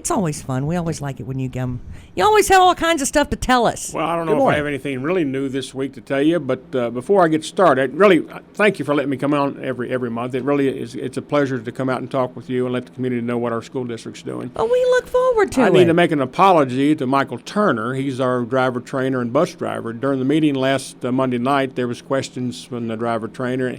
It's always fun. We always like it when you come. You always have all kinds of stuff to tell us. Well, I don't know if I have anything really new this week to tell you, but before I get started, really thank you for letting me come on every month. It really is. It's a pleasure to come out and talk with you and let the community know what our school district's doing. Oh, we look forward to it. I need to make an apology to Michael Turner. He's our driver trainer and bus driver. During the meeting last Monday night, there was questions from the driver trainer,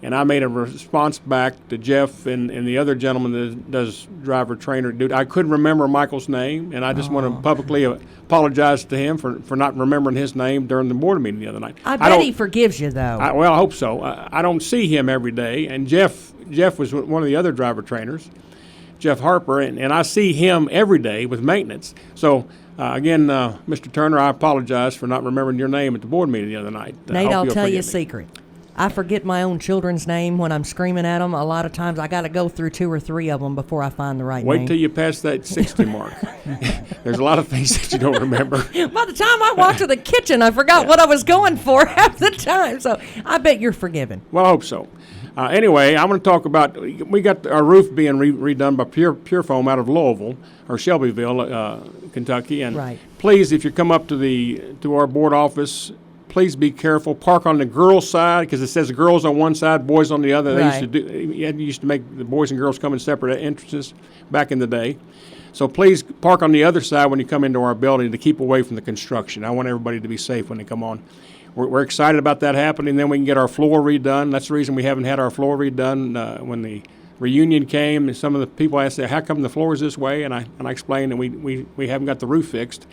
and I made a response back to Jeff and the other gentleman that does driver trainer duty. I couldn't remember Michael's name, and I just want to publicly apologize to him for not remembering his name during the board meeting the other night. I bet he forgives you, though. Well, I hope so. I don't see him every day, and Jeff was one of the other driver trainers, Jeff Harper, and I see him every day with maintenance. So, again, Mr. Turner, I apologize for not remembering your name at the board meeting the other night. Nate, I'll tell you a secret. I forget my own children's name when I'm screaming at them. A lot of times I got to go through 2 or 3 of them before I find the right name. Wait till you pass that 60 mark. There's a lot of things that you don't remember. By the time I walked to the kitchen, I forgot what I was going for half the time. So I bet you're forgiven. Well, I hope so. Anyway, I'm going to talk about, we got our roof being redone by Pure Foam out of Louisville, or Shelbyville, Kentucky. And please, if you come up to our board office, please be careful. Park on the girls' side, because it says girls on one side, boys on the other. They used to make the boys and girls come in separate entrances back in the day. So please park on the other side when you come into our building to keep away from the construction. I want everybody to be safe when they come on. We're excited about that happening. Then we can get our floor redone. That's the reason we haven't had our floor redone. When the reunion came, and some of the people asked, how come the floor is this way? And I explained that we haven't got the roof fixed.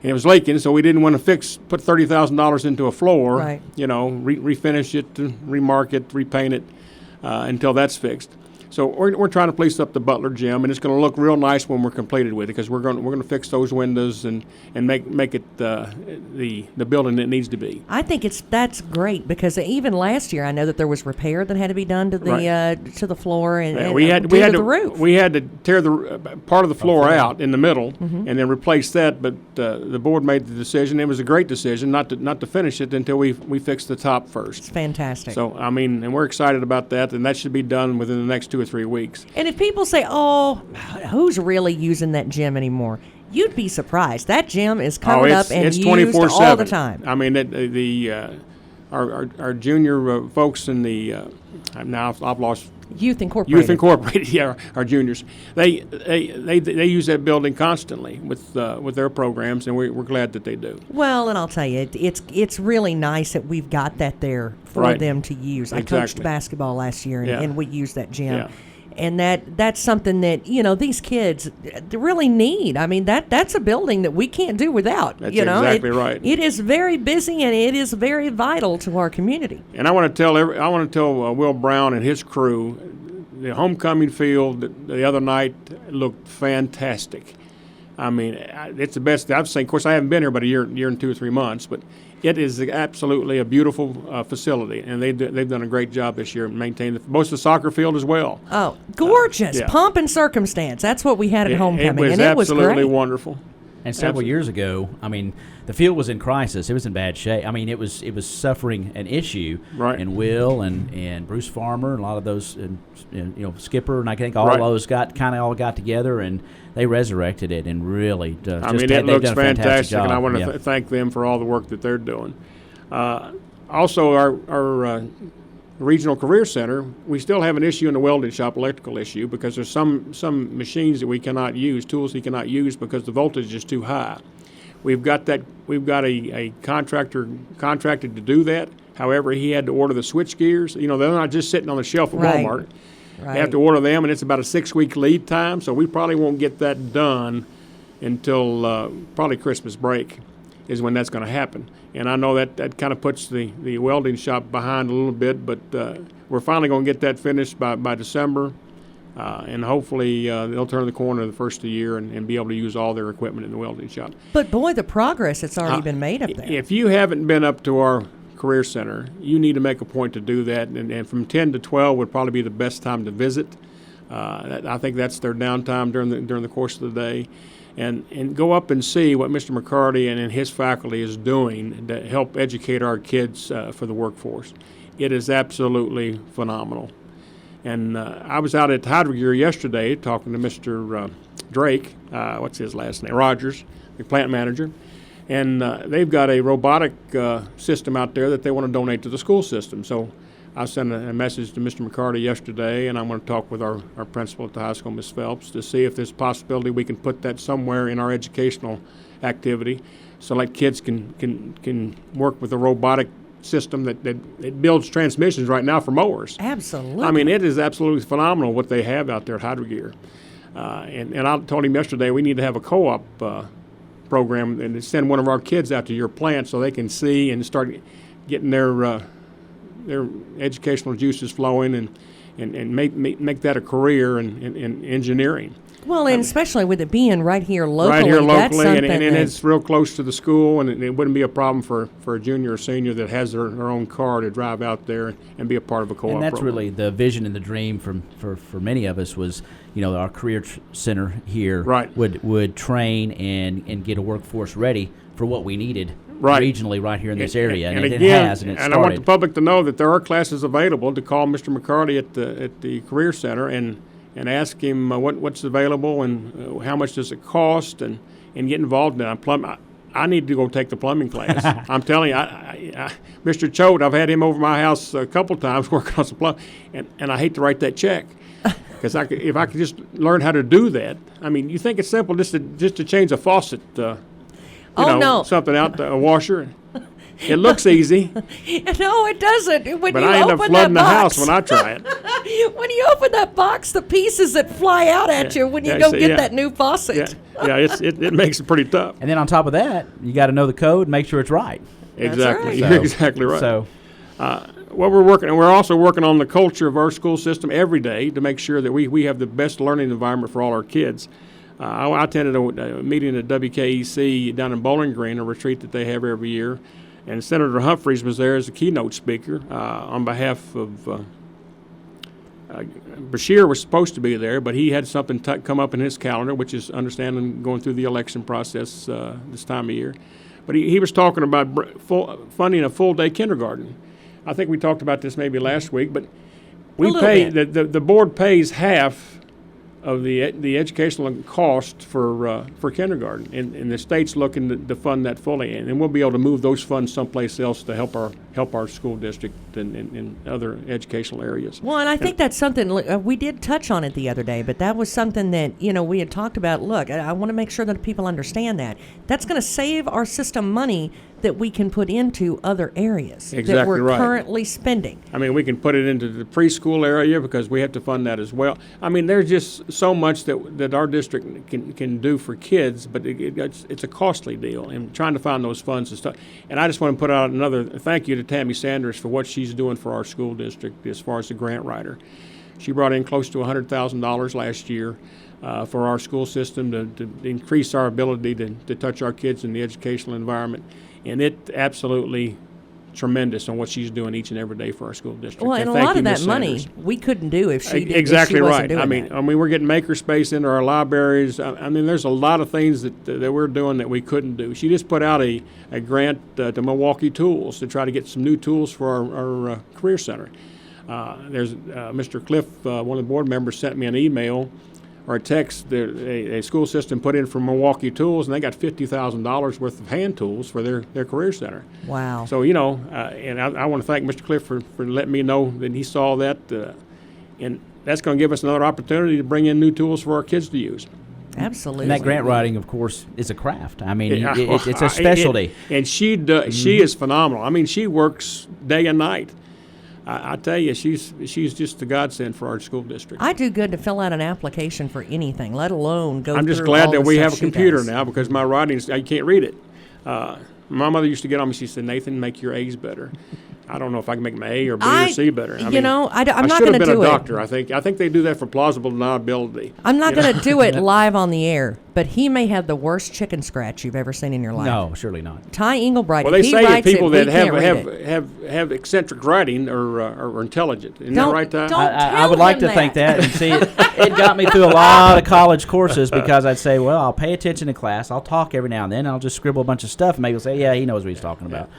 And it was leaking, so we didn't want to put $30,000 into a floor, refinish it, remark it, repaint it until that's fixed. So we're trying to place up the Butler Gym, and it's going to look real nice when we're completed with it, because we're going to fix those windows and make it the building it needs to be. I think that's great, because even last year I know that there was repair that had to be done to the floor and we had the roof. We had to tear the part of the floor out in the middle and then replace that. But the board made the decision. It was a great decision not to finish it until we fixed the top first. It's fantastic. So and we're excited about that, and that should be done within the next 2 or 3 weeks. And if people say, "Oh, who's really using that gym anymore?" You'd be surprised. That gym is coming up and it's used 24/7 all the time. I mean, our junior folks in the now I've lost Youth Incorporated. Yeah, our juniors. They use that building constantly with their programs, and we're glad that they do. Well, and I'll tell you, it's really nice that we've got that there for them to use. Exactly. I coached basketball last year, and we used that gym. Yeah. And that's something that, these kids they really need. I mean, that's a building that we can't do without. That's exactly right. It is very busy, and it is very vital to our community. And I want to tell Will Brown and his crew, the homecoming field the other night looked fantastic. I mean, it's the best I've seen. Of course, I haven't been here but a year and 2 or 3 months, but it is absolutely a beautiful facility, and they've done a great job this year maintaining most of the soccer field as well. Oh, gorgeous. Pomp and circumstance. That's what we had at homecoming, and it was absolutely wonderful. And several years ago, I mean, the field was in crisis. It was in bad shape. I mean, it was suffering an issue. Right. And Will and Bruce Farmer and a lot of those, and Skipper, and I think all those got together, and they resurrected it and really. It looks fantastic, and I want to thank them for all the work that they're doing. Also, our Regional Career Center, we still have an issue in the welding shop, electrical issue, because there's some machines that we cannot use, tools we cannot use because the voltage is too high. We've got a contractor contracted to do that. However, he had to order the switch gears. They're not just sitting on the shelf at Walmart. Right. They have to order them, and it's about a 6-week lead time, so we probably won't get that done until probably Christmas break is when that's going to happen. And I know that kind of puts the welding shop behind a little bit, but we're finally going to get that finished by December, and hopefully they'll turn the corner the first of the year and be able to use all their equipment in the welding shop. But, boy, the progress that's already been made up there. If you haven't been up to our Career Center, you need to make a point to do that, and from 10 to 12 would probably be the best time to visit. I think that's their downtime during the course of the day. And go up and see what Mr. McCarty and his faculty is doing to help educate our kids for the workforce. It is absolutely phenomenal. And I was out at Heidegger yesterday talking to Mr. Drake, what's his last name? Rogers, the plant manager. And they've got a robotic system out there that they want to donate to the school system. So I sent a message to Mr. McCarty yesterday, and I'm going to talk with our principal at the high school, Ms. Phelps, to see if there's a possibility we can put that somewhere in our educational activity so like kids can work with a robotic system that it builds transmissions right now for mowers. Absolutely. I mean, it is absolutely phenomenal what they have out there at Hydrogear. And I told him yesterday we need to have a co-op program and send one of our kids out to your plant so they can see and start getting their educational juices flowing and make that a career in engineering. Well, and especially with it being right here locally. Right here locally, that's something and it's real close to the school, and it wouldn't be a problem for a junior or senior that has their own car to drive out there and be a part of a co-op And that's program. really the vision and the dream for many of us was, our career center here would train and get a workforce ready for what we needed regionally right here in this area. And it again, has, and it and started. I want the public to know that there are classes available to call Mr. McCarty at the Career Center and ask him what's available and how much does it cost and get involved in it. I need to go take the plumbing class. I'm telling you, Mr. Choate, I've had him over my house a couple times working on some plumbing, and I hate to write that check. Because if I could just learn how to do that, I mean, you think it's simple just to change a faucet, no. something out, a washer. It looks easy. No, it doesn't. But I end up flooding the house when I try it. When you open that box, the pieces that fly out at you when you go get that new faucet. Yeah, it makes it pretty tough. And then on top of that, you got to know the code and make sure it's right. Exactly. Right. You're exactly right. So, we're also working on the culture of our school system every day to make sure that we have the best learning environment for all our kids. I attended a meeting at WKEC down in Bowling Green, a retreat that they have every year, and Senator Humphreys was there as a keynote speaker on behalf of Bashir was supposed to be there, but he had something come up in his calendar, which is understanding going through the election process this time of year. But he was talking about funding a full-day kindergarten. I think we talked about this maybe last week, but we pay the board pays half of the educational cost for kindergarten, and the state's looking to fund that fully, and we'll be able to move those funds someplace else to help our school district and other educational areas. Well, and I think that's something we did touch on it the other day, but that was something that we had talked about. Look, I want to make sure that people understand that's going to save our system money that we can put into other areas that we're currently spending. I mean, we can put it into the preschool area because we have to fund that as well. I mean, there's just so much that our district can do for kids, but it's a costly deal, and trying to find those funds and stuff. And I just want to put out another thank you to Tammy Sanders for what she's doing for our school district as far as the grant writer. She brought in close to $100,000 last year for our school system to increase our ability to touch our kids in the educational environment. And it absolutely tremendous on what she's doing each and every day for our school district. Well, and a lot of that money we couldn't do if she did. Exactly if she wasn't right. doing I mean, we're getting makerspace into our libraries. I mean, there's a lot of things that we're doing that we couldn't do. She just put out a grant to Milwaukee Tools to try to get some new tools for our career center. There's Mr. Cliff, one of the board members, sent me an email or a text that a school system put in for Milwaukee Tools, and they got $50,000 worth of hand tools for their career center. Wow. So, and I want to thank Mr. Cliff for letting me know that he saw that, and that's going to give us another opportunity to bring in new tools for our kids to use. Absolutely. And that grant writing, of course, is a craft. I mean, it's a specialty. And she is phenomenal. I mean, she works day and night. I tell you, she's just a godsend for our school district. I do good to fill out an application for anything, let alone go. I'm just glad that we have a computer now because my writing's I can't read it. My mother used to get on me. She said, "Nathan, make your A's better." I don't know if I can make my A or B or C better. I'm not going to do it. I should have been a doctor. I think they do that for plausible deniability. I'm not going to do it live on the air, but he may have the worst chicken scratch you've ever seen in your life. No, surely not. Ty Englebright. Well, they say that people that have eccentric writing are intelligent. Isn't that right, Ty? I would like to think that. And see, it got me through a lot of college courses because I'd say, well, I'll pay attention to class. I'll talk every now and then. I'll just scribble a bunch of stuff and maybe say, yeah, he knows what he's talking about.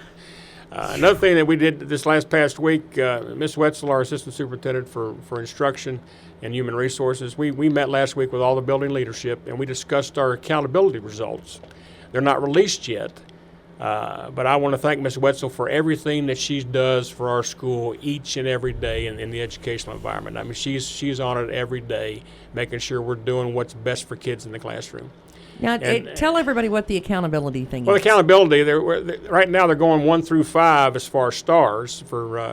Another thing that we did this past week, Ms. Wetzel, our assistant superintendent for instruction and human resources, we met last week with all the building leadership, and we discussed our accountability results. They're not released yet, but I want to thank Ms. Wetzel for everything that she does for our school each and every day in the educational environment. I mean, she's on it every day, making sure we're doing what's best for kids in the classroom. Now, tell everybody what the accountability thing is. Well, accountability, right now they're going 1 through 5 as far as stars.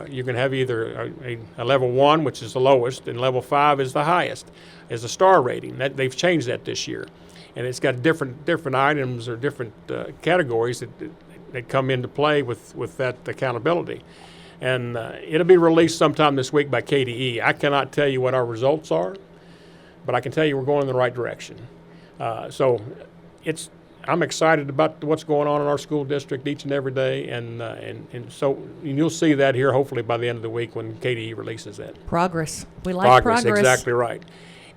You can have either a level 1, which is the lowest, and level 5 is the highest, as a star rating. They've changed that this year. And it's got different items or different categories that come into play with that accountability. And it'll be released sometime this week by KDE. I cannot tell you what our results are, but I can tell you we're going in the right direction. So I'm excited about what's going on in our school district each and every day, and so you'll see that here hopefully by the end of the week when KDE releases that. Progress. We like progress. Exactly right.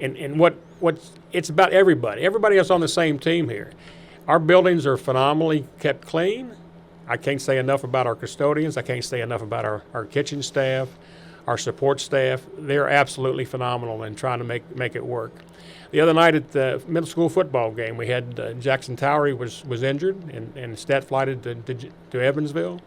And what's it's about everybody. Everybody is on the same team here. Our buildings are phenomenally kept clean. I can't say enough about our custodians. I can't say enough about our kitchen staff, our support staff. They're absolutely phenomenal in trying to make it work. The other night at the middle school football game, we had Jackson Towery was injured and stat flighted to Evansville.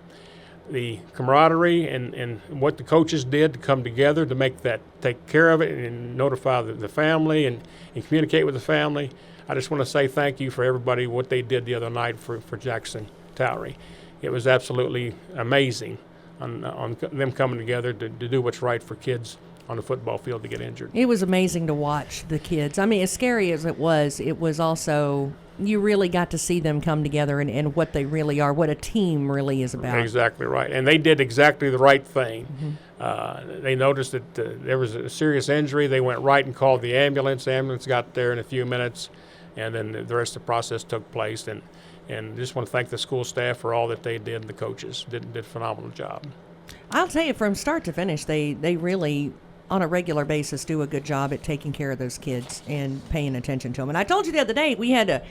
The camaraderie and what the coaches did to come together to take care of it and notify the family and communicate with the family. I just want to say thank you for everybody, what they did the other night for Jackson Towery. It was absolutely amazing on them coming together to do what's right for kids on the football field to get injured. It was amazing to watch the kids. I mean, as scary as it was also, you really got to see them come together and what they really are, what a team really is about. Exactly right. And they did exactly the right thing. Mm-hmm. They noticed that there was a serious injury. They went right and called the ambulance. The ambulance got there in a few minutes, and then the rest of the process took place. And just want to thank the school staff for all that they did, and the coaches did a phenomenal job. I'll tell you, from start to finish, they really, on a regular basis, do a good job at taking care of those kids and paying attention to them. And I told you the other day, we had the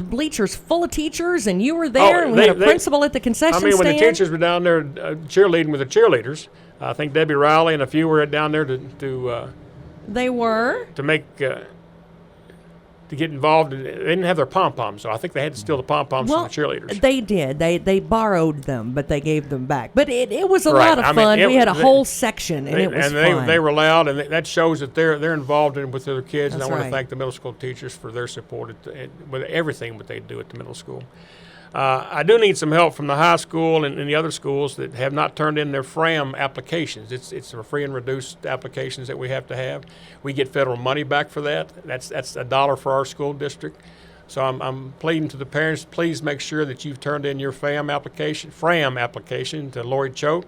bleachers full of teachers, and you were there, and we had a principal at the concession stand. When the teachers were down there cheerleading with the cheerleaders, I think Debbie Rowley and a few were down there They were? To make... to get involved. They didn't have their pom-poms, so I think they had to steal the pom-poms from the cheerleaders. They did. They borrowed them, but they gave them back. But it was a lot of fun. We had a whole section, and it was fun. They were loud, and that shows that they're involved with their kids. That's and I want right. to thank the middle school teachers for their support with everything that they do at the middle school. I do need some help from the high school and the other schools that have not turned in their FRAM applications. It's a free and reduced applications that we have to have. We get federal money back for that. That's $1 for our school district. So I'm pleading to the parents, please make sure that you've turned in your FRAM application to Lori Choate.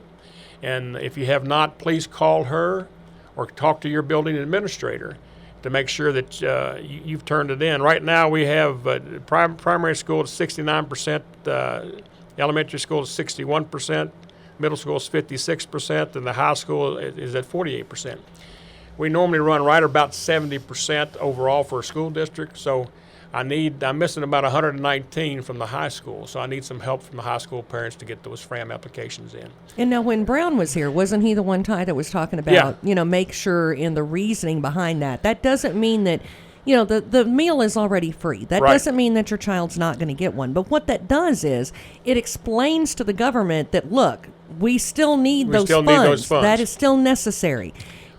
And if you have not, please call her or talk to your building administrator to make sure that you've turned it in. Right now we have primary school is 69%, elementary school is 61%, middle school is 56%, and the high school is at 48%. We normally run right about 70% overall for a school district, so I'm missing about 119 from the high school, so I need some help from the high school parents to get those FRAM applications in. And now when Brown was here, wasn't he the one, Ty, that was talking about, make sure in the reasoning behind that? That doesn't mean that, the meal is already free. That doesn't mean that your child's not going to get one. But what that does is it explains to the government that, look, we still need those funds. That is still necessary.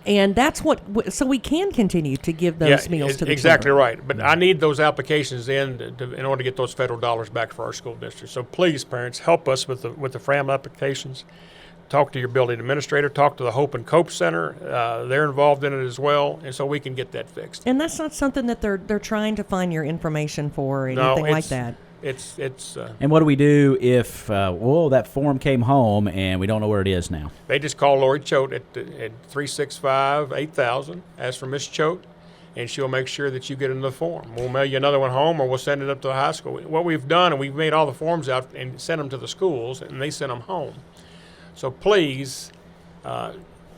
And that's so we can continue to give those meals to the exactly children. Right. But I need those applications in order to get those federal dollars back for our school district. So please, parents, help us with the FRAM applications. Talk to your building administrator. Talk to the Hope and Cope Center. They're involved in it as well, and so we can get that fixed. And that's not something that they're trying to find your information for or anything like that. And what do we do if that form came home and we don't know where it is now? They just call Lori Choate at 365-8000, ask for Miss Choate, and she'll make sure that you get another form. We'll mail you another one home, or we'll send it up to the high school. What we've done, and we've made all the forms out and sent them to the schools, and they send them home. So please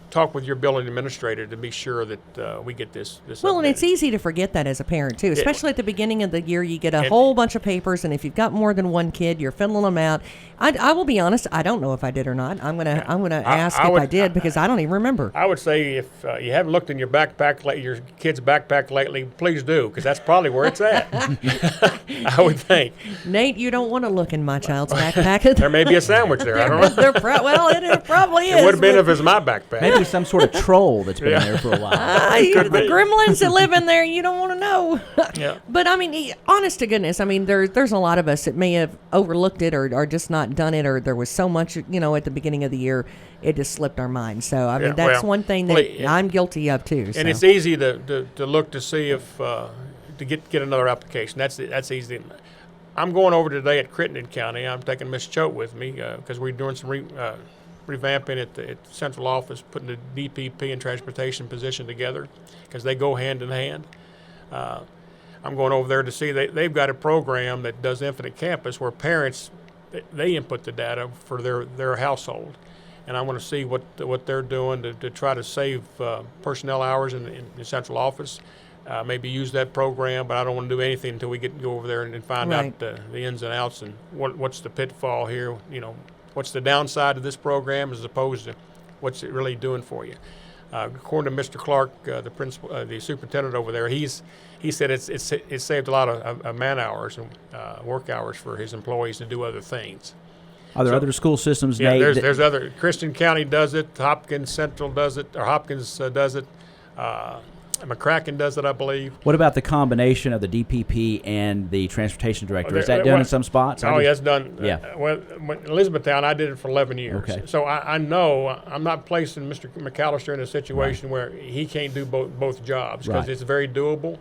talk with your building administrator to be sure that we get this. Well, updated. and it's easy to forget that as a parent too, especially at the beginning of the year. You get a whole bunch of papers, and if you've got more than one kid, you're filling them out. I will be honest, I don't know if I did or not. I'm gonna ask if I did because I don't even remember. I would say if you haven't looked in your backpack, your kid's backpack lately, please do, because that's probably where it's at. I would think. Nate, you don't want to look in my child's backpack. There may be a sandwich there. I don't know. Well, it probably is. It would have been if it was my backpack. Maybe some sort of troll that's been there for a while. The gremlins that live in there, you don't want to know. Yeah. But I mean, honest to goodness, I mean, there's a lot of us that may have overlooked it or just not done it, or there was so much, at the beginning of the year, it just slipped our minds. So I mean, that's one thing that I'm guilty of too. And it's easy to look to see if to get another application. That's easy. I'm going over today at Crittenden County. I'm taking Miss Choate with me because we're doing some revamping at the central office, putting the DPP and transportation position together because they go hand in hand. I'm going over there to see they've got a program that does Infinite Campus where parents, they input the data for their household. And I want to see what they're doing to try to save personnel hours in the central office. Maybe use that program, but I don't want to do anything until we go over there and find out the ins and outs and what's the pitfall here. What's the downside of this program as opposed to what's it really doing for you. According to Mr. Clark, the principal, the superintendent over there, he said it's saved a lot of man hours and work hours for his employees to do other things. Are there other school systems? Yeah, there's other. Christian County does it. Hopkins Central does it, or Hopkins does it. McCracken does it, I believe. What about the combination of the DPP and the transportation director? Is that done in some spots? Oh, yeah, it's done. Yeah. Well, in Elizabethtown, I did it for 11 years. Okay. So I know I'm not placing Mr. McAllister in a situation where he can't do both jobs because it's very doable.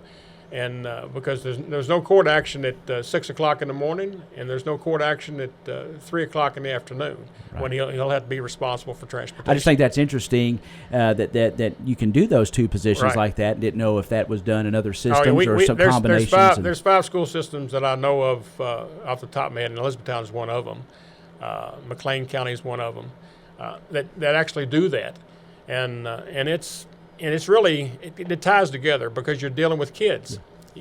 And because there's no court action at 6 o'clock in the morning, and there's no court action at 3 o'clock in the afternoon when he'll have to be responsible for transportation. I just think that's interesting that you can do those two positions like that. Didn't know if that was done in other systems or some combinations. There's 5 school systems that I know of off the top of my head, and Elizabethtown is one of them. McLean County is one of them that actually do that, and it's really, it ties together because you're dealing with kids.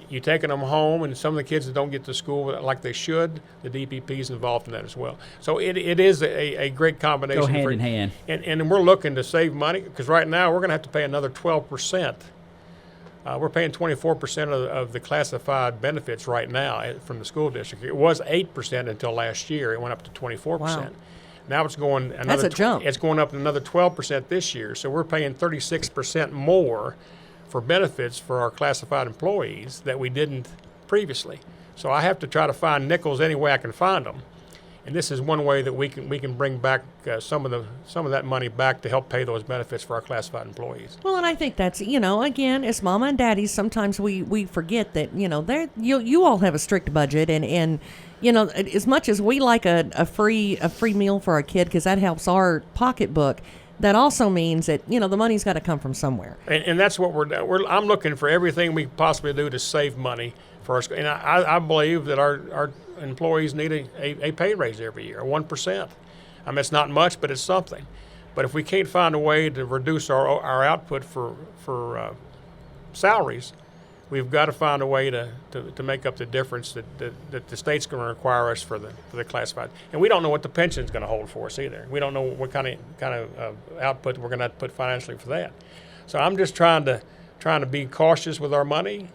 You're taking them home, and some of the kids that don't get to school like they should, the DPP is involved in that as well. So it is a great combination. Go hand in hand. And we're looking to save money because right now we're going to have to pay another 12%. We're paying 24% of the classified benefits right now from the school district. It was 8% until last year. It went up to 24%. Wow. Now it's going another. That's a jump. It's going up another 12% this year. So we're paying 36% more for benefits for our classified employees that we didn't previously. So I have to try to find nickels any way I can find them, and this is one way that we can bring back some of that money back to help pay those benefits for our classified employees. Well, and I think that's again, as mama and daddies, sometimes we forget that you all have a strict budget and. As much as we like a free meal for our kid because that helps our pocketbook, that also means that the money's got to come from somewhere. And that's what I'm looking for everything we can possibly do to save money for our school. And I believe that our employees need a pay raise every year, 1%. I mean, it's not much, but it's something. But if we can't find a way to reduce our output for salaries, we've got to find a way to make up the difference that the state's going to require us for the classified. And we don't know what the pension's going to hold for us either. We don't know what kind of output we're going to have to put financially for that. So I'm just trying to be cautious with our money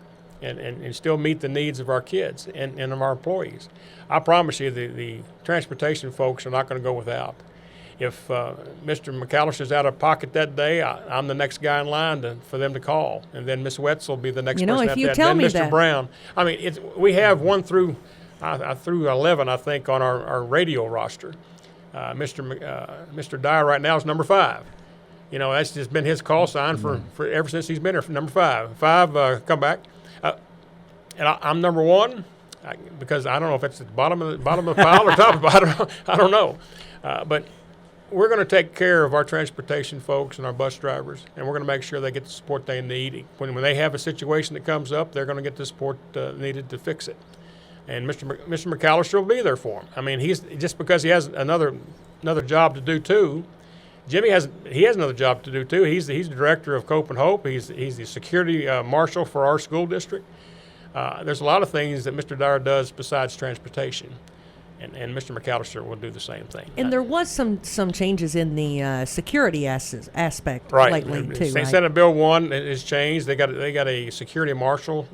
and still meet the needs of our kids and of our employees. I promise you the transportation folks are not going to go without. If Mr. McAllister's out of pocket that day, I'm the next guy in line for them to call, and then Miss Wetzel will be the next person after that. Then Mr. Brown. I mean, we have 1 through 11, I think, on our radio roster. Mr. Dyer right now is number 5. That's just been his call sign for ever since he's been here. For number 5. 5, come back, and I'm number 1 because I don't know if it's at the bottom of the pile or top of it. I don't know, but. We're going to take care of our transportation folks and our bus drivers, and we're going to make sure they get the support they need. When they have a situation that comes up, they're going to get the support needed to fix it. And Mr. McAllister will be there for them. I mean, he's just because he has another job to do too, Jimmy has another job to do too. He's the director of Cope and Hope. He's the security marshal for our school district. There's a lot of things that Mr. Dyer does besides transportation. And Mr. McAllister will do the same thing. And there was some changes in the security aspect lately too. Right? Senate Bill 1 has changed. They got a security marshal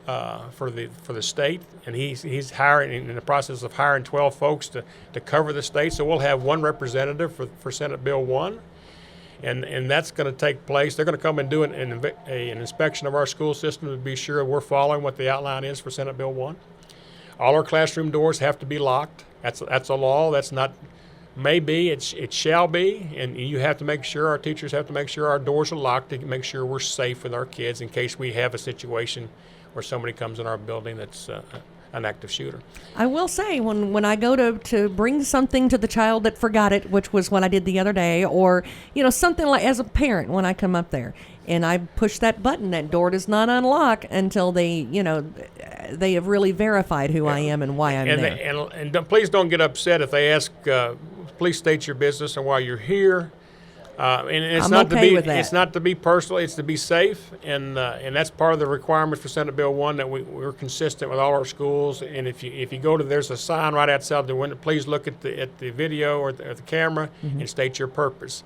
for the state, and he's hiring in the process of hiring 12 folks to cover the state. So we'll have one representative for Senate Bill 1, and that's going to take place. They're going to come and do an inspection of our school system to be sure we're following what the outline is for Senate Bill 1. All our classroom doors have to be locked. That's a law. That's not maybe. It shall be. And you have to make sure, our teachers have to make sure our doors are locked to make sure we're safe with our kids in case we have a situation where somebody comes in our building that's an active shooter. I will say, when I go to bring something to the child that forgot it, which was what I did the other day, or something like, as a parent, when I come up there and I push that button, that door does not unlock until they have really verified who I am and why I'm there. And please don't get upset if they ask. Please state your business and why you're here. And it's not okay to with that. It's not to be personal. It's to be safe, and that's part of the requirement for Senate Bill 1 that we're consistent with all our schools. And if you go to, there's a sign right outside the window. Please look at the video or the camera and state your purpose.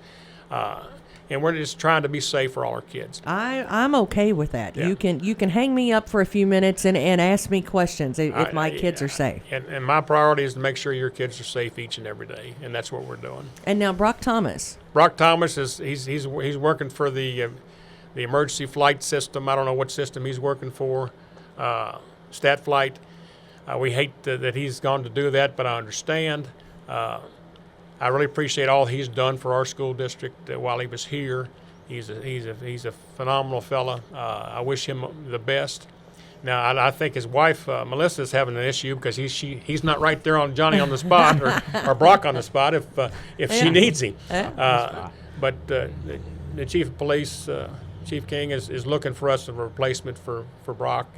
And we're just trying to be safe for all our kids. I'm okay with that. Yeah. You can hang me up for a few minutes and ask me questions if my kids are safe. And my priority is to make sure your kids are safe each and every day, and that's what we're doing. And now Brock Thomas. Brock Thomas he's working for the emergency flight system. I don't know what system he's working for, Stat Flight. We hate that he's gone to do that, but I understand. I really appreciate all he's done for our school district while he was here. He's a phenomenal fella. I wish him the best. Now I think his wife Melissa is having an issue because he's not right there on Johnny on the spot or Brock on the spot if she needs him. But the chief of police, Chief King, is looking for us a replacement for Brock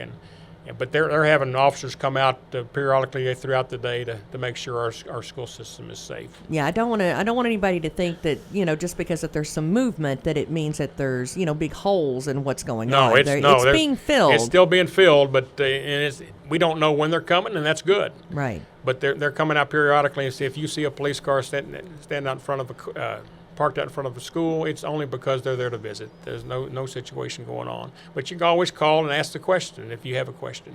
but they're having officers come out periodically throughout the day to make sure our school system is safe. Yeah, I don't want anybody to think that just because that there's some movement that it means that there's big holes in what's going on. It's being filled. It's still being filled, but we don't know when they're coming, and that's good. Right. But they're coming out periodically and see if you see a police car stand out in front of parked out in front of a school, it's only because they're there to visit. There's no situation going on. But you can always call and ask the question if you have a question.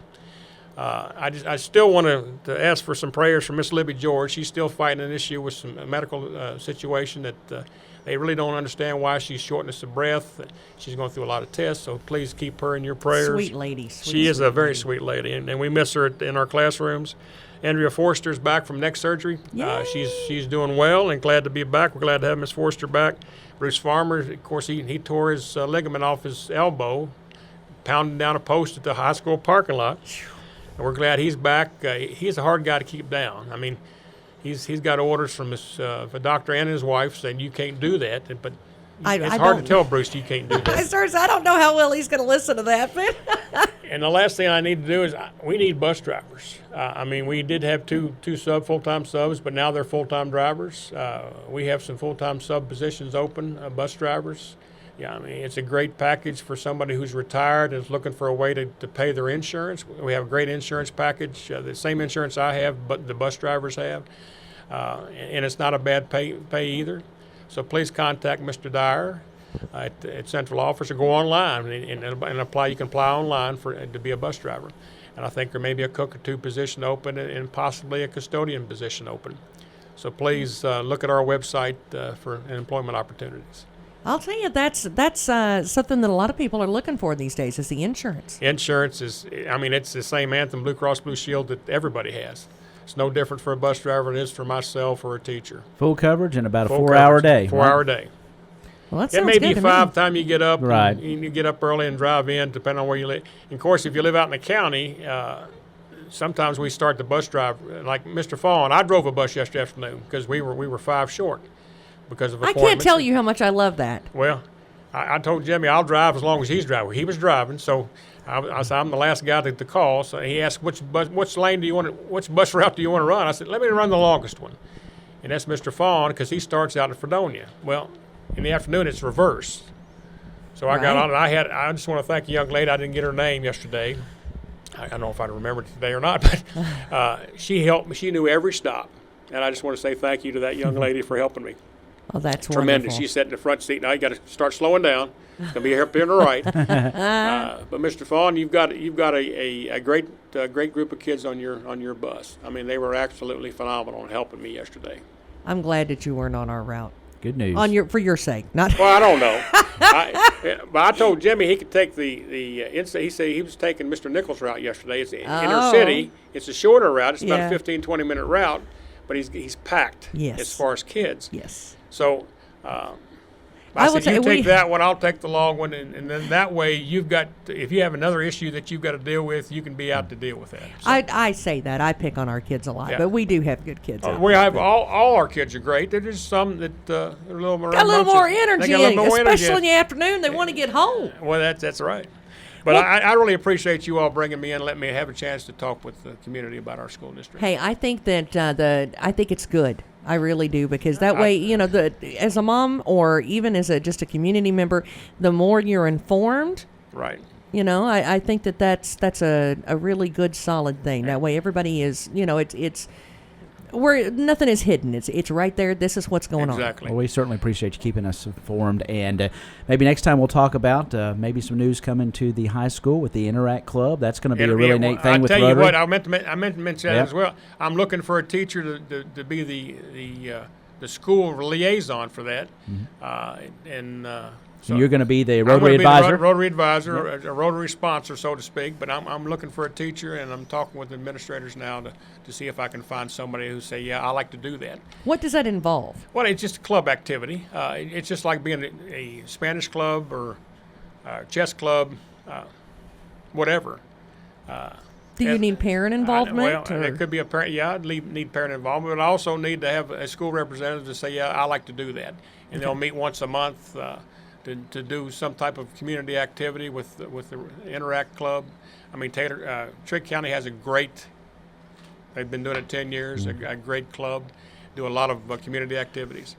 I still want to ask for some prayers for Miss Libby George. She's still fighting an issue with some medical situation that they really don't understand why she's shortness of breath. She's going through a lot of tests, so please keep her in your prayers. Sweet lady. She is a very sweet lady, and we miss her in our classrooms. Andrea Forster's back from neck surgery. She's doing well and glad to be back. We're glad to have Miss Forster back. Bruce Farmer, of course, he tore his ligament off his elbow, pounding down a post at the high school parking lot. And we're glad he's back. He's a hard guy to keep down. I mean, he's got orders from the doctor and his wife saying you can't do that, but it's hard to tell Bruce you can't do that. I don't know how well he's going to listen to that, but And the last thing I need to do is we need bus drivers. We did have two full-time subs, but now they're full-time drivers. We have some full-time sub positions open, bus drivers. Yeah, it's a great package for somebody who's retired and is looking for a way to pay their insurance. We have a great insurance package, the same insurance I have, but the bus drivers have. And it's not a bad pay either. So please contact Mr. Dyer at Central Office or go online and apply. You can apply online to be a bus driver. And I think there may be a cook or two position open and possibly a custodian position open. So please look at our website for employment opportunities. I'll tell you, that's something that a lot of people are looking for these days is the insurance. Insurance it's the same Anthem Blue Cross Blue Shield that everybody has. It's no different for a bus driver than it is for myself or a teacher. Full coverage and about a 4-hour day. 4-hour day. Well, that sounds good. It may good be to 5 me. time you get up. Right. You get up early and drive in, depending on where you live. And of course, if you live out in the county, sometimes we start the bus drive. Like Mr. Faughn, I drove a bus yesterday afternoon because we were 5 short because of appointments. I can't tell you how much I love that. Well, I told Jimmy I'll drive as long as he's driving. He was driving, so I said I'm the last guy to call. So he asked, which bus route do you want to run? I said, let me run the longest one. And that's Mr. Faughn because he starts out in Fredonia. Well, in the afternoon it's reversed. So I got on, and I just want to thank a young lady. I didn't get her name yesterday. I don't know if I remember it today or not, but she helped me. She knew every stop. And I just want to say thank you to that young lady for helping me. Oh, that's tremendous. Wonderful. She sat in the front seat. Now you got to start slowing down. It's going to be up here on the right. But Mr. Faughn, you've got a great group of kids on your bus. I mean, they were absolutely phenomenal in helping me yesterday. I'm glad that you weren't on our route. Good news. For your sake, not. Well, I don't know. But I told Jimmy he could take the he said he was taking Mr. Nichols' route yesterday. It's inner city. It's a shorter route. It's about a 15-20 minute route, but he's packed as far as kids. Yes. So I said, you take that one, I'll take the long one, and then that way you've got, if you have another issue that you've got to deal with, you can be out to deal with that. So. I say that. I pick on our kids a lot, but we do have good kids. We have all our kids are great. There's just some that are a little more energy, especially in the afternoon. They want to get home. Well, that's right. But I really appreciate you all bringing me in and letting me have a chance to talk with the community about our school district. Hey, I think that I think it's good. I really do, because that way, as a mom or even as just a community member, the more you're informed, right? I think that's a really good, solid thing. That way, everybody is, it's where nothing is hidden. It's right there. This is what's going on. Exactly. Well, we certainly appreciate you keeping us informed, and maybe next time we'll talk about maybe some news coming to the high school with the Interact Club. That's going to be a really neat thing with Rotary. I'll tell you what, I meant to mention that as well. I'm looking for a teacher to be the school liaison for that, So you're going to be the Rotary advisor? Rotary advisor, a Rotary sponsor, so to speak. But I'm looking for a teacher, and I'm talking with administrators now to see if I can find somebody who say, yeah, I like to do that. What does that involve? Well, it's just a club activity. It's just like being a Spanish club or chess club, whatever. Do you need parent involvement? Well, it could be a parent. Yeah, I'd need parent involvement, but I also need to have a school representative to say, yeah, I like to do that. And they'll meet once a month to do some type of community activity with the Interact Club. I mean, Trigg County has they've been doing it 10 years, a great club, do a lot of community activities.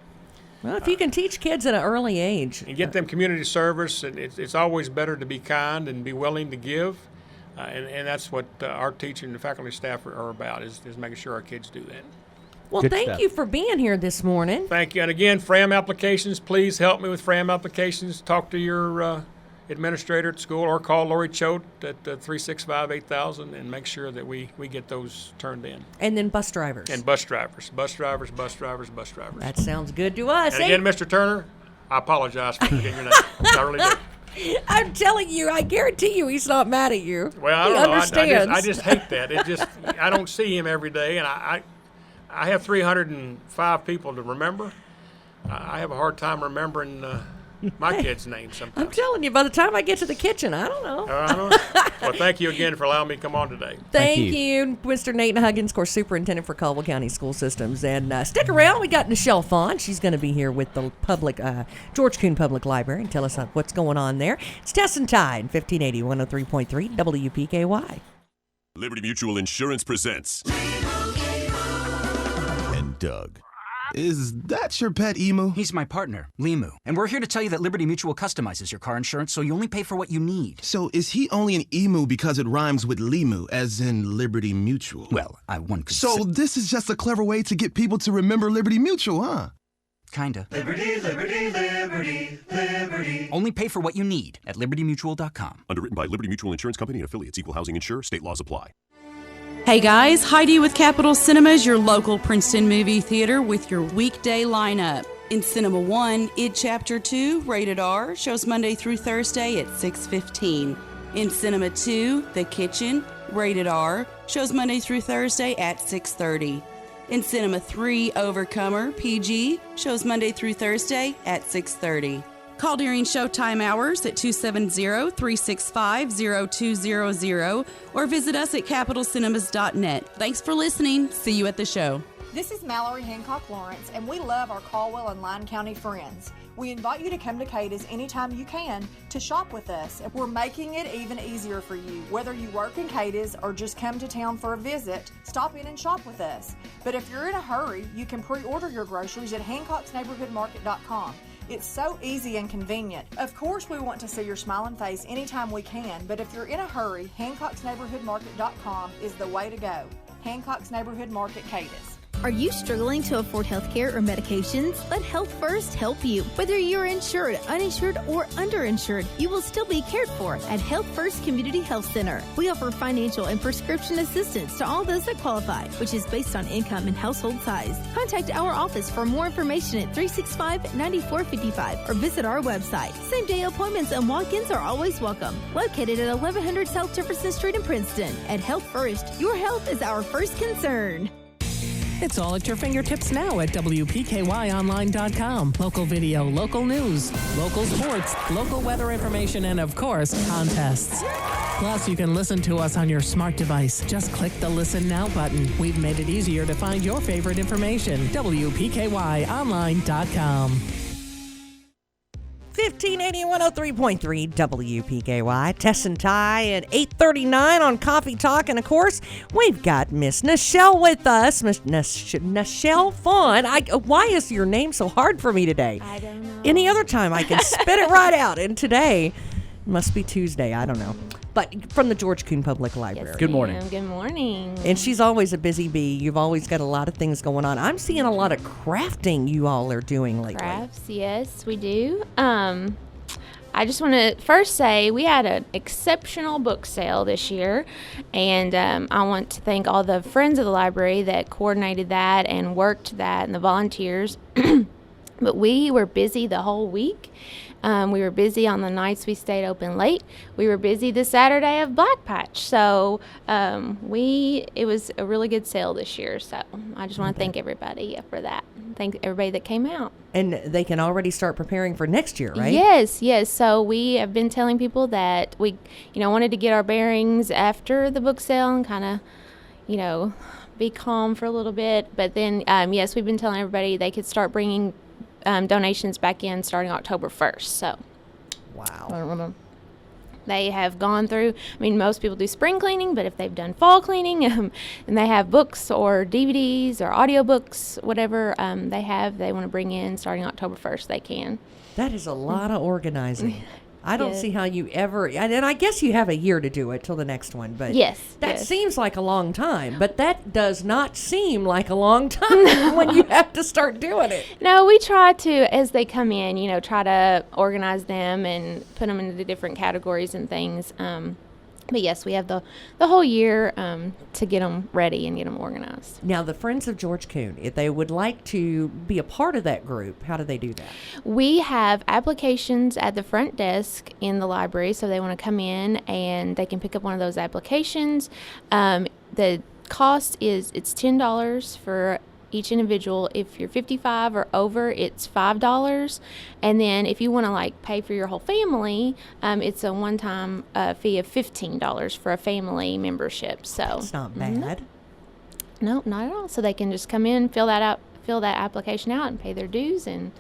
Well, if you can teach kids at an early age. And get them community service, and it's always better to be kind and be willing to give. And that's what our teaching and faculty staff are about, is making sure our kids do that. Well, thank you for being here this morning. Thank you. And again, FRAM applications, please help me with FRAM applications. Talk to your administrator at school or call Lori Choate at 365-8000 and make sure that we get those turned in. And then bus drivers. And bus drivers. That sounds good to us. And again, Mr. Turner, I apologize for forgetting your name. I really do. I'm telling you, I guarantee you he's not mad at you. Well, I don't know. Understands. I just hate that. I don't see him every day, and I have 305 people to remember. I have a hard time remembering my kids' names sometimes. I'm telling you, by the time I get to the kitchen, I don't know. Well, thank you again for allowing me to come on today. Thank you, Mr. Nate Huggins, course superintendent for Caldwell County School Systems. And stick around. We got Nichelle Faughn. She's going to be here with the George Coon Public Library and tell us what's going on there. It's Tess and Tide, 1580, 103.3 WPKY. Liberty Mutual Insurance presents Doug. Is that your pet emu? He's my partner, Limu. And we're here to tell you that Liberty Mutual customizes your car insurance so you only pay for what you need. So is he only an emu because it rhymes with Limu, as in Liberty Mutual? Well, one could So this is just a clever way to get people to remember Liberty Mutual, huh? Kinda. Liberty, liberty, liberty, liberty. Only pay for what you need at libertymutual.com. Underwritten by Liberty Mutual Insurance Company and affiliates. Equal housing insurer. State laws apply. Hey guys, Heidi with Capitol Cinemas, your local Princeton movie theater with your weekday lineup. In Cinema 1, Id Chapter 2, rated R, shows Monday through Thursday at 6:15. In Cinema 2, The Kitchen, rated R, shows Monday through Thursday at 6:30. In Cinema 3, Overcomer, PG, shows Monday through Thursday at 6:30. Call during showtime hours at 270-365-0200 or visit us at capitalcinemas.net. Thanks for listening. See you at the show. This is Mallory Hancock Lawrence, and we love our Caldwell and Lyon County friends. We invite you to come to Cada's anytime you can to shop with us. We're making it even easier for you. Whether you work in Cada's or just come to town for a visit, stop in and shop with us. But if you're in a hurry, you can pre-order your groceries at HancocksNeighborhoodMarket.com. It's so easy and convenient. Of course, we want to see your smiling face anytime we can, but if you're in a hurry, Hancock'sNeighborhoodMarket.com is the way to go. Hancock's Neighborhood Market, Cadiz. Are you struggling to afford healthcare or medications? Let Health First help you. Whether you're insured, uninsured, or underinsured, you will still be cared for at Health First Community Health Center. We offer financial and prescription assistance to all those that qualify, which is based on income and household size. Contact our office for more information at 365-9455 or visit our website. Same-day appointments and walk-ins are always welcome. Located at 1100 South Jefferson Street in Princeton. At Health First, your health is our first concern. It's all at your fingertips now at WPKYOnline.com. Local video, local news, local sports, local weather information, and of course, contests. Plus, you can listen to us on your smart device. Just click the Listen Now button. We've made it easier to find your favorite information. WPKYOnline.com. 1580 103.3 WPKY. Tess and Ty at 8:39 on Coffee Talk. And of course, we've got Miss Nichelle with us. Miss Nichelle Faughn. Why is your name so hard for me today? I don't know. Any other time I can spit it right out. And today must be Tuesday. I don't know. But from the George Coon Public Library. Yes, good morning. Good morning. And she's always a busy bee. You've always got a lot of things going on. I'm seeing a lot of crafting you all are doing lately. Crafts, yes, we do. I just want to first say we had an exceptional book sale this year, and I want to thank all the friends of the library that coordinated that and worked that and the volunteers. But we were busy the whole week. We were busy on the nights we stayed open late. We were busy the Saturday of Black Patch. So it was a really good sale this year. So I just want to thank everybody for that. Thank everybody that came out. And they can already start preparing for next year, right? Yes. So we have been telling people that we, wanted to get our bearings after the book sale and kind of, be calm for a little bit. But then, yes, we've been telling everybody they could start bringing donations back in starting October 1st. So, wow. They have gone through, most people do spring cleaning, but if they've done fall cleaning and they have books or DVDs or audiobooks, whatever they want to bring in starting October 1st, they can. That is a lot of organizing. I don't see how you ever, and I guess you have a year to do it till the next one, but that seems like a long time, but that does not seem like a long time when you have to start doing it. No, we try to, as they come in, try to organize them and put them into the different categories and things. But yes, we have the whole year to get them ready and get them organized. Now, the Friends of George Coon, if they would like to be a part of that group, how do they do that? We have applications at the front desk in the library, so they want to come in and they can pick up one of those applications. The cost is it's $10 for each individual. If you're 55 or over, it's $5. And then if you want to pay for your whole family, it's a one-time fee of $15 for a family membership. So it's not bad. No, not at all. So they can just come in, fill that application out, and pay their dues, and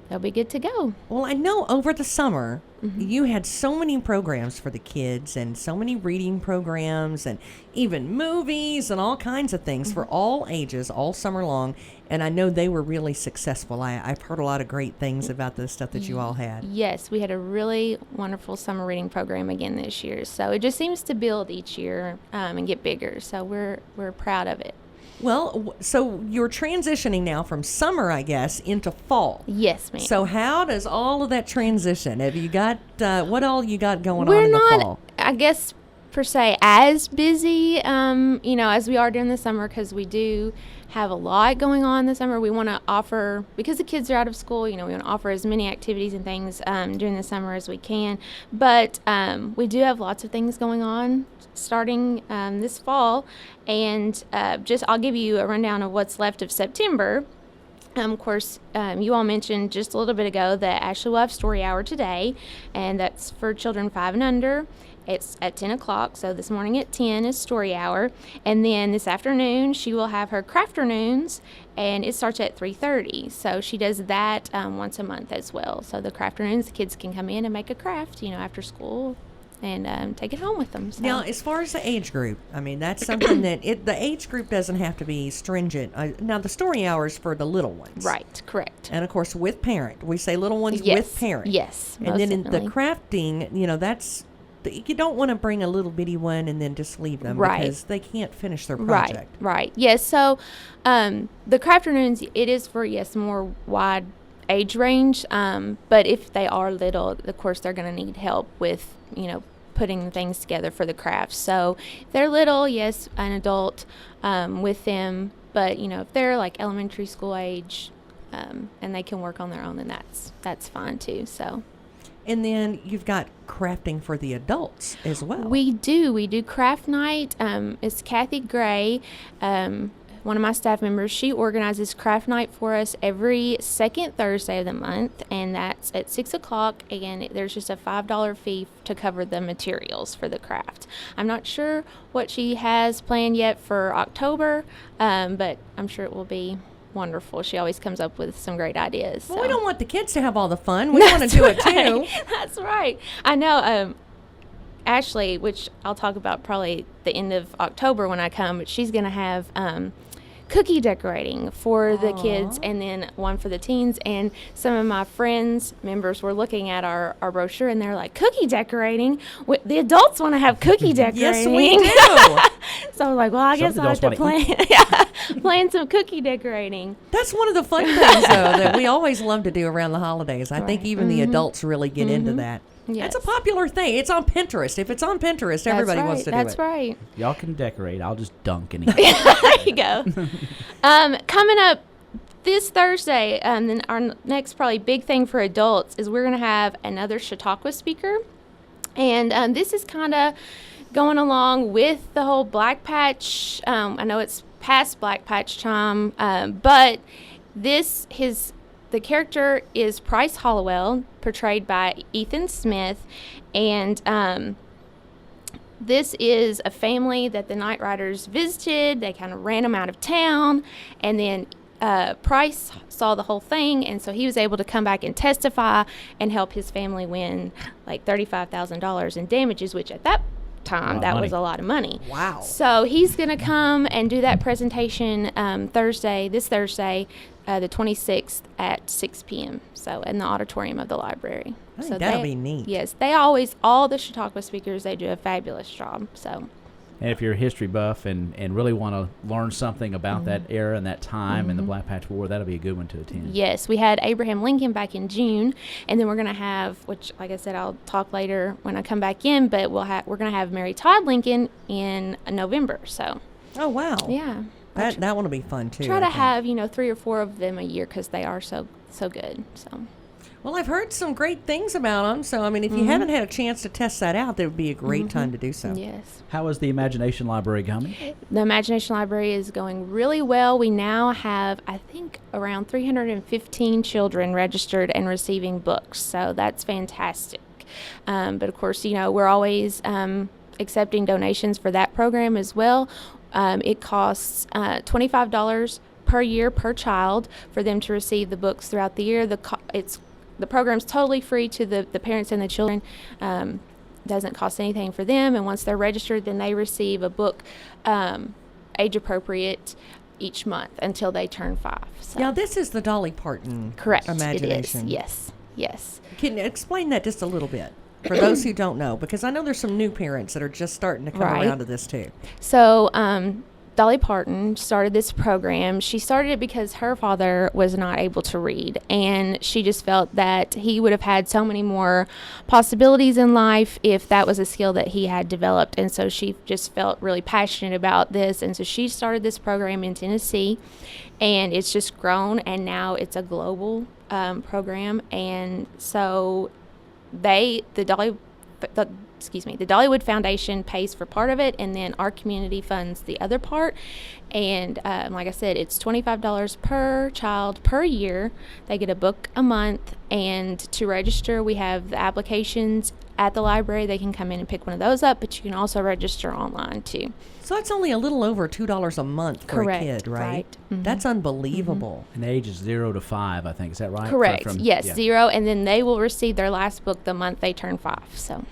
they'll be good to go. Well, I know over the summer you had so many programs for the kids and so many reading programs and even movies and all kinds of things for all ages all summer long. And I know they were really successful. I've heard a lot of great things about the stuff that you all had. Yes, we had a really wonderful summer reading program again this year. So it just seems to build each year and get bigger. So we're proud of it. Well, so you're transitioning now from summer, I guess, into fall. Yes, ma'am. So how does all of that transition? Have you got, what all you got going on We're in the not, fall? I guess, per se, as busy, as we are during the summer, because we do have a lot going on this summer. We want to offer, because the kids are out of school, we want to offer as many activities and things during the summer as we can. But we do have lots of things going on starting this fall. And I'll give you a rundown of what's left of September. Of course, you all mentioned just a little bit ago that Ashley will have story hour today, and that's for children 5 and under. It's at 10 o'clock, so this morning at 10 is story hour. And then this afternoon, she will have her crafternoons, and it starts at 3:30. So she does that once a month as well. So the crafternoons, the kids can come in and make a craft, after school. and take it home with them. So. Now, as far as the age group, I mean, that's something that the age group doesn't have to be stringent. Now, the story hour is for the little ones. Right, correct. And, of course, with parent. We say little ones yes. with parent. Yes, and then in the crafting, that's... You don't want to bring a little bitty one and then just leave them because they can't finish their project. Right. Yes. So the crafternoons, it is for, more wide age range. But if they are little, of course, they're going to need help with, putting things together for the crafts. So if they're little, yes, an adult with them. But, if they're like elementary school age and they can work on their own, then that's fine too. So. And then you've got crafting for the adults as well. We do craft night. It's Kathy Gray, one of my staff members. She organizes craft night for us every second Thursday of the month, and that's at 6:00. And there's just a $5 fee to cover the materials for the craft. I'm not sure what she has planned yet for October, but I'm sure it will be wonderful. She always comes up with some great ideas. Well, we don't want the kids to have all the fun. We want to do it too. That's right. I know Ashley, which I'll talk about probably the end of October when I come, but she's going to have cookie decorating for the kids and then one for the teens. And some of my friends, members, were looking at our brochure and they're like, cookie decorating? The adults want to have cookie decorating. Yes, we do. So I was like, well, I guess I'll have to plan some cookie decorating. That's one of the fun things, though, that we always love to do around the holidays. I think even the adults really get into that. Yes. That's a popular thing. It's on Pinterest. If it's on Pinterest, everybody wants to do it. That's right. Y'all can decorate. I'll just dunk anything. There you go. Coming up this Thursday, then our next probably big thing for adults is we're going to have another Chautauqua speaker. And this is kind of going along with the whole Black Patch. I know it's past Black Patch time, but the character is Price Hollowell, portrayed by Ethan Smith, and this is a family that the Night Riders visited. They kind of ran them out of town, and then Price saw the whole thing, and so he was able to come back and testify and help his family win like $35,000 in damages, which at that time that was a lot of money. Wow. So he's going to come and do that presentation this Thursday, the 26th at 6 p.m. So in the auditorium of the library. I think that'll be neat. Yes, all the Chautauqua speakers, they do a fabulous job. So. And if you're a history buff and really want to learn something about that era and that time and the Black Patch War, that'll be a good one to attend. Yes, we had Abraham Lincoln back in June, and then we're going to have, which like I said, I'll talk later when I come back in, but we're going to have Mary Todd Lincoln in November. So. Oh wow. Yeah. That one will be fun too. Try to have 3 or 4 of them a year because they are so good. So. Well, I've heard some great things about them. So, I mean, if you haven't had a chance to test that out, that would be a great time to do so. Yes. How is the Imagination Library coming? The Imagination Library is going really well. We now have, I think, around 315 children registered and receiving books. So that's fantastic. But, of course, we're always accepting donations for that program as well. It costs $25 per year per child for them to receive the books throughout the year. The program's totally free to the parents and the children. Doesn't cost anything for them, and once they're registered, then they receive a book age appropriate each month until they turn 5. So. Now, this is the Dolly Parton Imagination. It is. Yes. Can you explain that just a little bit for those who don't know? Because I know there's some new parents that are just starting to come around to this too. So, Dolly Parton started this program. She started it because her father was not able to read, and she just felt that he would have had so many more possibilities in life if that was a skill that he had developed. And so she just felt really passionate about this, and so she started this program in Tennessee, and it's just grown, and now it's a global program. And so the Dollywood Foundation pays for part of it, and then our community funds the other part. And like I said, it's $25 per child per year. They get a book a month, and to register, we have the applications at the library. They can come in and pick one of those up, but you can also register online too. So it's only a little over $2 a month for Correct. a kid, right? Mm-hmm. That's unbelievable. And the age is 0 to 5, I think. Is that right? Correct. Yes, 0, and then they will receive their last book the month they turn 5. So.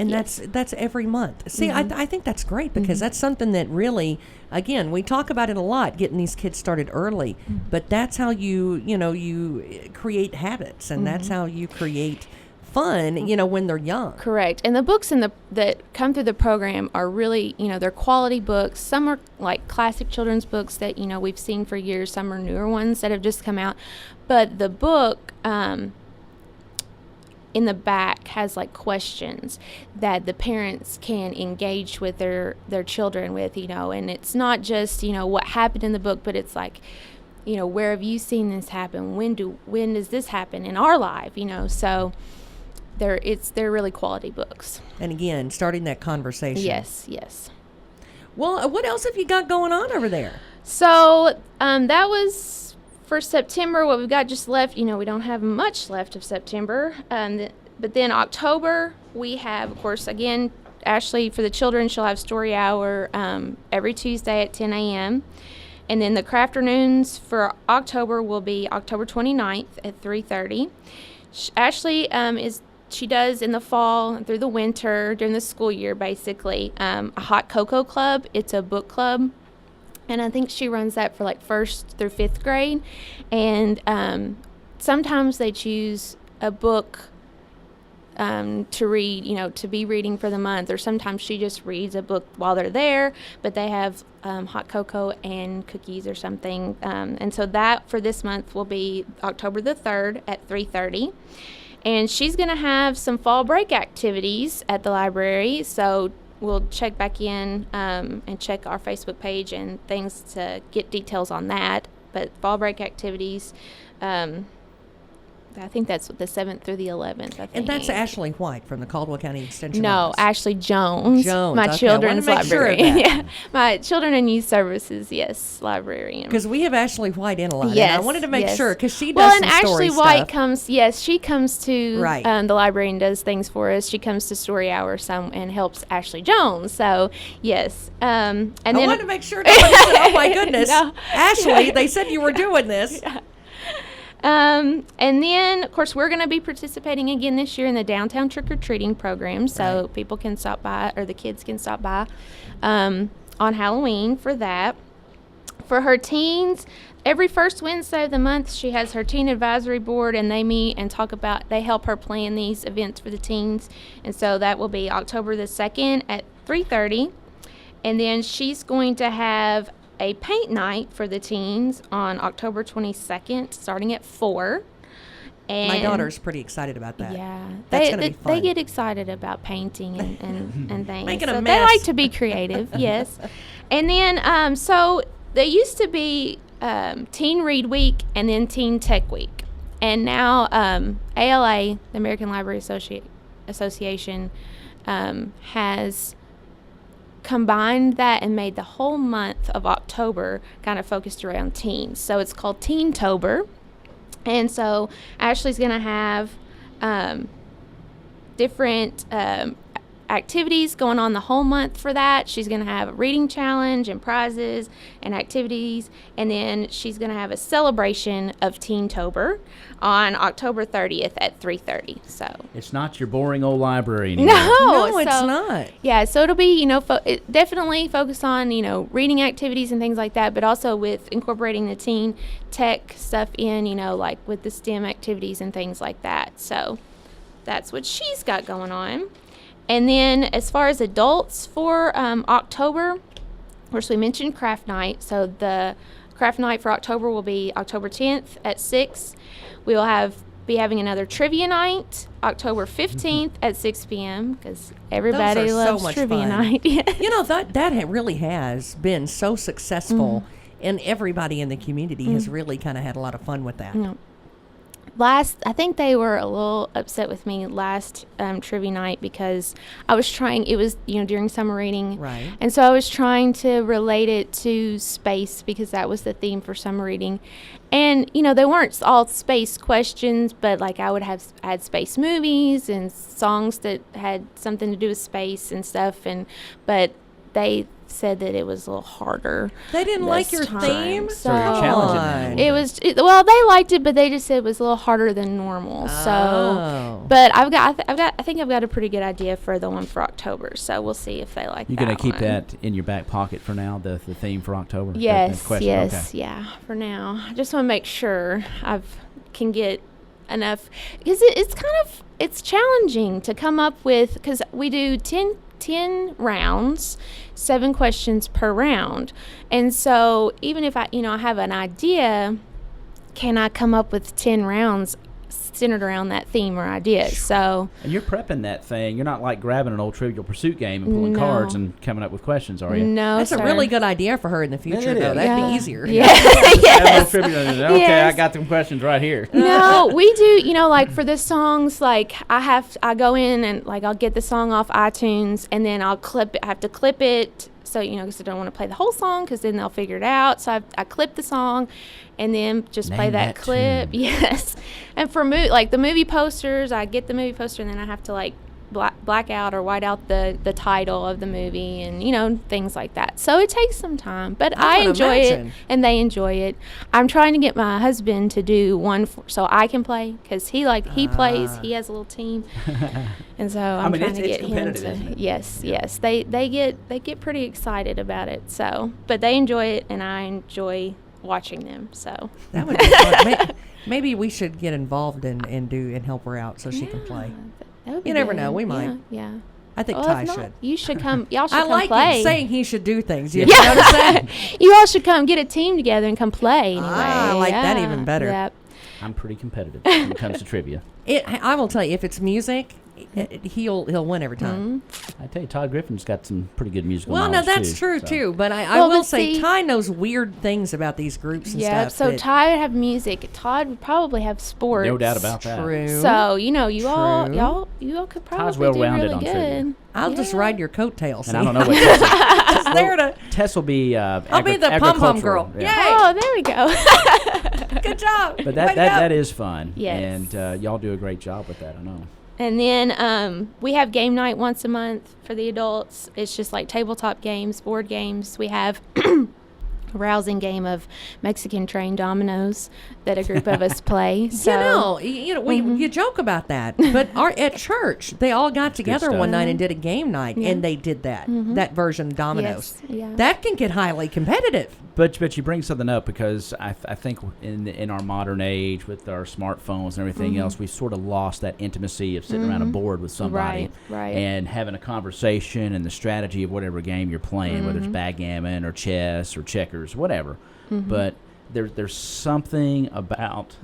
And that's every month. See, I think that's great because that's something that really, again, we talk about it a lot, getting these kids started early, but that's how you create habits, and that's how you create fun, when they're young. Correct. And the books that come through the program are really, they're quality books. Some are like classic children's books that, we've seen for years. Some are newer ones that have just come out. But the book, in the back has like questions that the parents can engage with their children with, and it's not just, what happened in the book, but it's like, where have you seen this happen? When does this happen in our life? So they're really quality books. And again, starting that conversation. Yes. Well, what else have you got going on over there? So that was for September, what we've got just left. We don't have much left of September. But then October, we have, of course, again, Ashley, for the children, she'll have story hour every Tuesday at 10 a.m. And then the crafternoons for October will be October 29th at 3:30. Ashley she does in the fall and through the winter, during the school year, basically, a hot cocoa club. It's a book club. And I think she runs that for like 1st through 5th grade. And sometimes they choose a book to read, to be reading for the month. Or sometimes she just reads a book while they're there. But they have hot cocoa and cookies or something. And so that for this month will be October the 3rd at 3:30. And she's going to have some fall break activities at the library. So we'll check back in and check our Facebook page and things to get details on that. But fall break activities, I think that's the 7th through the 11th, I think. And that's Ashley White from the Caldwell County Extension Office. No, Ashley Jones. My children's librarian. Yeah, my Children and Youth Services, librarian. Because we have Ashley White in a lot. Yes, and I wanted to make sure, because she does some story stuff. Well, and Ashley White she comes to the library and does things for us. She comes to story hour and helps Ashley Jones. So, yes. And I wanted to make sure nobody said, oh my goodness, no. Ashley, they said you were doing this. Yeah. And then, of course, we're going to be participating again this year in the downtown trick-or-treating program, so people can stop by, or the kids can stop by on Halloween for that. For her teens, every first Wednesday of the month, she has her teen advisory board, and they meet and they help her plan these events for the teens, and so that will be October the 2nd at 3:30, and then she's going to have a paint night for the teens on October 22nd, starting at 4. And my daughter's pretty excited about that. Yeah, that's going to be fun. They get excited about painting and things. Making a mess. They like to be creative, yes. And then, so there used to be Teen Read Week and then Teen Tech Week. And now ALA, the American Library Association, has combined that and made the whole month of October kind of focused around teens. So it's called Teen-tober. And so Ashley's going to have different activities going on the whole month for that. She's going to have a reading challenge and prizes and activities, and then she's going to have a celebration of Teen-tober on October 30th at 3:30. So it's not your boring old library anymore. No, it's not. Yeah, so it'll be, definitely focus on, reading activities and things like that, but also with incorporating the teen tech stuff in, like with the STEM activities and things like that. So that's what she's got going on. And then as far as adults for October, of course, we mentioned craft night. So the craft night for October will be October 10th at 6. We will be having another trivia night October 15th at 6 p.m. because everybody loves so trivia night. That really has been so successful, and everybody in the community has really kind of had a lot of fun with that. I think they were a little upset with me last trivia night because I was trying, it was, during summer reading. Right. And so I was trying to relate it to space because that was the theme for summer reading. And, they weren't all space questions, but I would have had space movies and songs that had something to do with space and stuff. But they said that it was a little harder. They didn't like your time. theme? So you're challenging them. Well, they liked it, but they just said it was a little harder than normal. So, but I think I've got a pretty good idea for the one for October. So we'll see if they like that. You're going to keep one. that in your back pocket for now, the theme for October? Yes, okay. yeah, for now. I just want to make sure I can get enough, because it's challenging to come up with, because we do 10 rounds, 7 questions per round. And so even if I have an idea, can I come up with 10 rounds centered around that theme or idea? So, and you're prepping that thing. You're not like grabbing an old Trivial Pursuit game and pulling cards and coming up with questions, are you? No, that's a really good idea for her in the future, though. That'd be easier. Yeah. Yes. Okay, I got them questions right here. No, we do, like for the songs, like I go in and like I'll get the song off iTunes and then I'll clip it. I have to clip it. So, because I don't want to play the whole song because then they'll figure it out. So I clip the song and then just play that clip. Tune. Yes. And for the movie posters, I get the movie poster and then I have to like black out or white out the title of the movie and, things like that. So it takes some time. But I enjoy it and they enjoy it. I'm trying to get my husband to do one so I can play because he plays. He has a little team. And so I'm trying to get him to. Yes. They get pretty excited about it. So, but they enjoy it and I enjoy watching them. So that would be fun. Maybe we should get involved and help her out so she can play. You never know. We might. Yeah. I think Ty should. You should come. Y'all should I come like play. him saying he should do things. You notice that? You all should come get a team together and come play anyway. I like that even better. Yep. I'm pretty competitive when it comes to trivia. I will tell you, if it's music, he'll win every time. I tell you, Todd Griffin's got some pretty good musical knowledge. Well, no, that's true too. But I will say, Ty knows weird things about these groups and stuff. Yeah, so Ty would have music. Todd would probably have sports. No doubt about that. True. So you all could probably Todd's well-rounded do really on good. trivia. I'll just ride your coattails. And I don't know what Tess there to. Tess will be. I'll be the pom pom girl. Yeah. Yay! Oh, there we go. Good job. But that is fun. Yes. And y'all do a great job with that. I know. And then we have game night once a month for the adults. It's just like tabletop games, board games. We have a rousing game of Mexican train dominoes that a group of us play. So, you joke about that, but at church they all got together one night and did a game night, and they did that version of dominoes. Yes. Yeah. That can get highly competitive. But you bring something up because I think in our modern age with our smartphones and everything else, we sort of lost that intimacy of sitting around a board with somebody and having a conversation and the strategy of whatever game you're playing, whether it's backgammon or chess or checkers, whatever. But there's something about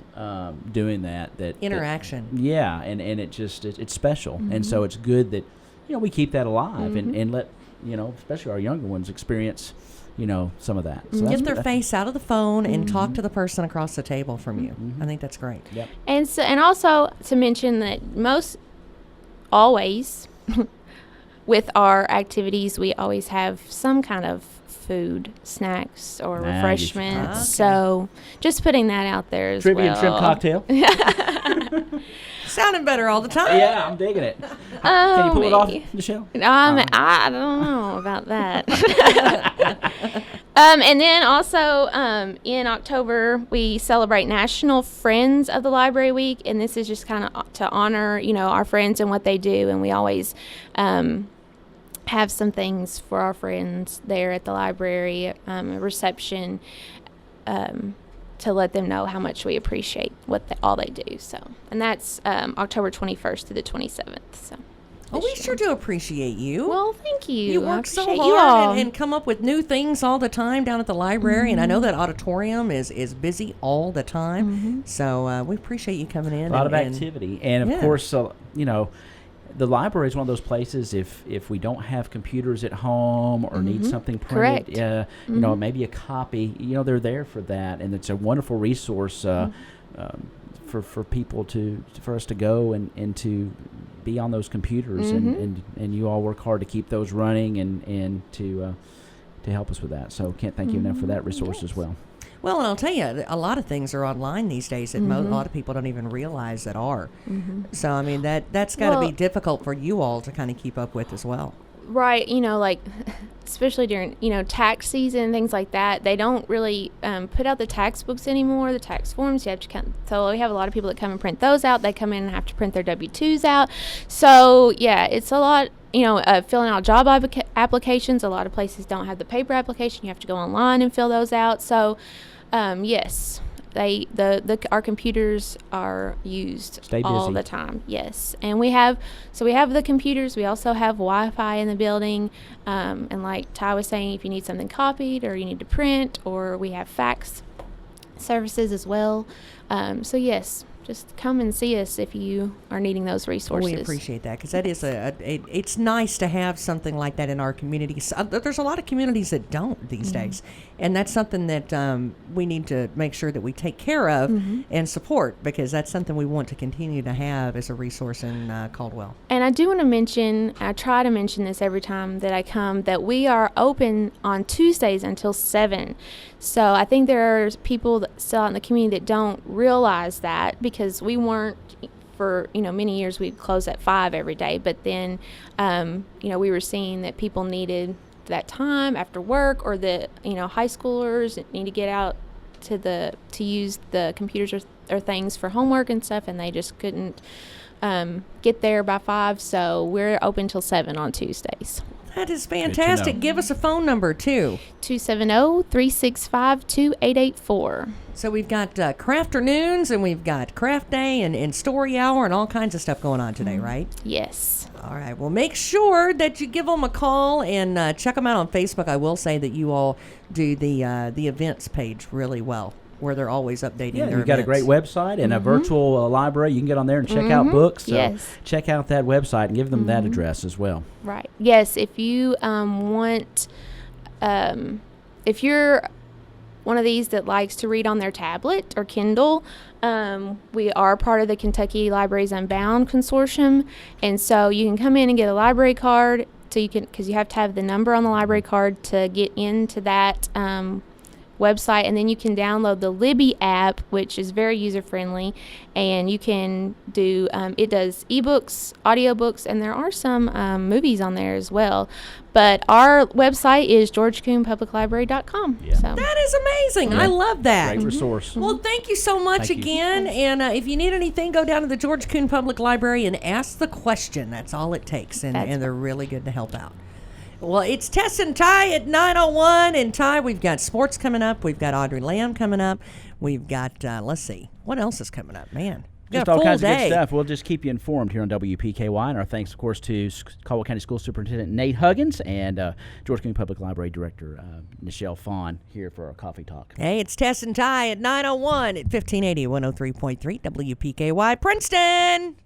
doing that interaction. And it's special, and so it's good that we keep that alive and let especially our younger ones experience. Some of that. So get their face out of the phone and talk to the person across the table from you. I think that's great. Yep. And also to mention that always with our activities, we always have some kind of food, snacks, or refreshments. Okay. So just putting that out there as Trivia well. and shrimp cocktail. Sounding better all the time. Yeah, I'm digging it. Can you pull it off, Nichelle? I don't know about that. And then also in October, we celebrate National Friends of the Library Week, and this is just kind of to honor, our friends and what they do, and we always have some things for our friends there at the library, a reception, to let them know how much we appreciate all they do. So, and that's October 21st to the 27th. So, we sure do appreciate you. Well, thank you. You work so hard and come up with new things all the time down at the library, and I know that auditorium is busy all the time. So we appreciate you coming in. A lot of activity, and of course, the library is one of those places. If we don't have computers at home or need something printed, maybe a copy. They're there for that, and it's a wonderful resource for people for us to go and to be on those computers, and you all work hard to keep those running and to help us with that. So can't thank you enough for that resource as well. Well, and I'll tell you, a lot of things are online these days that a lot of people don't even realize that are. So, I mean, that's got to be difficult for you all to kind of keep up with as well. Right, like especially during, tax season and things like that, they don't really put out the tax books anymore, the tax forms. You have to come. So we have a lot of people that come and print those out. They come in and have to print their W-2s out. So, yeah, it's a lot, filling out job applications. A lot of places don't have the paper application. You have to go online and fill those out. So, yes. Our computers are used all the time. Yes, and we have the computers. We also have Wi-Fi in the building, and like Ty was saying, if you need something copied or you need to print, or we have fax services as well. So yes, just come and see us if you are needing those resources. We appreciate that, because that is it's nice to have something like that in our communities. There's a lot of communities that don't these days, and that's something that we need to make sure that we take care of and support, because that's something we want to continue to have as a resource in Caldwell. And I do want to mention, I try to mention this every time that I come, that we are open on Tuesdays until 7. So I think there are people that still out in the community that don't realize that, because we weren't for many years. We'd close at 5 every day, but then we were seeing that people needed that time after work, or the high schoolers need to get out to use the computers or things for homework and stuff, and they just couldn't get there by 5. So we're open till 7 on Tuesdays. That is fantastic. Give us a phone number, too. 270-365-2884. So we've got Crafternoons, and we've got Craft Day and Story Hour and all kinds of stuff going on today, right? Yes. All right. Well, make sure that you give them a call and check them out on Facebook. I will say that you all do the events page really well, where they're always updating their events. You've got a great website and a virtual library. You can get on there and check out books. So check out that website and give them that address as well. Right. Yes, if you want, if you're one of these that likes to read on their tablet or Kindle, we are part of the Kentucky Libraries Unbound Consortium, and so you can come in and get a library card. So you can, because you have to have the number on the library card to get into that website, and then you can download the Libby app, which is very user-friendly, and you can do it does ebooks, audiobooks, and there are some movies on there as well. But our website is georgecoonpubliclibrary.com. Yeah. So. That is amazing. I love that. Great resource. Well, thank you so much again. And if you need anything, go down to the George Coon Public Library and ask the question. That's all it takes, and they're really good to help out. Well, it's Tess and Ty at 9:01. And Ty, we've got sports coming up. We've got Audrey Lamb coming up. We've got, let's see, what else is coming up? Man, just all kinds of good stuff. We'll just keep you informed here on WPKY. And our thanks, of course, to Caldwell County School Superintendent Nate Huggins and George County Public Library Director Nichelle Faughn here for our coffee talk. Hey, it's Tess and Ty at 9:01 at 1580 103.3 WPKY Princeton.